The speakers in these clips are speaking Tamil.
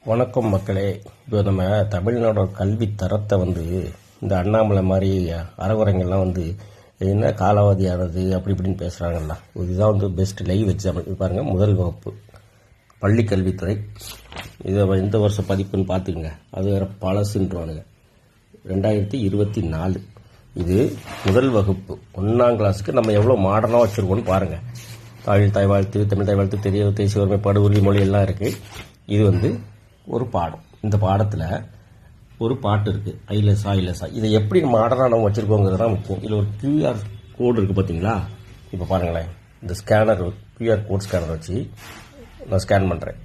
வணக்கம் மக்களே. இப்போ நம்ம தமிழ்நாடோட கல்வி தரத்தை இந்த அண்ணாமலை மாதிரி அறகுறைங்கள்லாம் என்ன காலாவதியானது அப்படி இப்படின்னு பேசுகிறாங்கல்ல. இதுதான் பெஸ்ட் லைவ் எக்ஸாம்பிள். பாருங்கள், முதல் வகுப்பு பள்ளி கல்வித்துறை. இதை இந்த வருஷம் பதிப்புன்னு பார்த்துக்குங்க. அது வேறு பழசுன்றானுங்க. 2024 இது முதல் வகுப்பு 1ஆம் கிளாஸுக்கு நம்ம எவ்வளோ மாடர்னாக வச்சுருக்கோன்னு பாருங்கள். தாய் வாழ்த்து, தமிழ் தாய் வாழ்த்து, தெரிய தேசிய ஒருமைப்பாடு, உறுதிமொழி எல்லாம் இருக்குது. இது ஒரு பாடம். இந்த பாடத்தில் ஒரு பாட்டு இருக்குது, ஐலசா ஐலசா. இதை எப்படி மாடர்னாக நம்ம வச்சுருக்கோங்கிறது தான் முக்கியம். இதில் ஒரு QR கோடு இருக்குது பார்த்தீங்களா. இப்போ பாருங்களேன், இந்த ஸ்கேனர் QR கோட் ஸ்கேனர் வச்சு நான் ஸ்கேன் பண்ணுறேன்.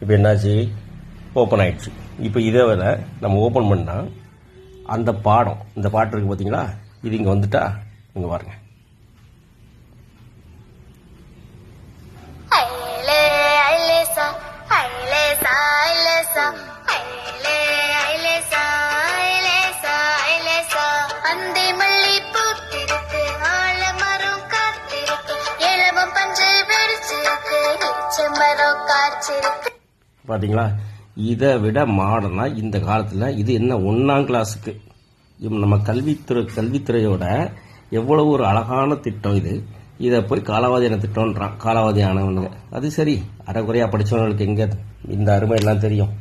இப்போ என்னாச்சு, ஓப்பன் ஆயிடுச்சு. இப்போ இதை விட நம்ம ஓப்பன் பண்ணால் அந்த பாடம், இந்த பாட்டு இருக்குது பார்த்தீங்களா, இது இங்கே வந்துட்டா இங்கே பாருங்க. பார்த்தீங்களா, இதை விட மாடர்னா இந்த காலத்தில் இது என்ன 1ஆம் கிளாஸுக்கு நம்ம கல்வித்துறையோட எவ்வளவு ஒரு அழகான திட்டம் இது. இதை போய் காலாவதியான திட்டம்ன்றான். காலாவதியானவனுங்க அது சரி, அரைக்குறையாக படித்தவங்களுக்கு எங்கே இந்த அருமை எல்லாம் தெரியும்.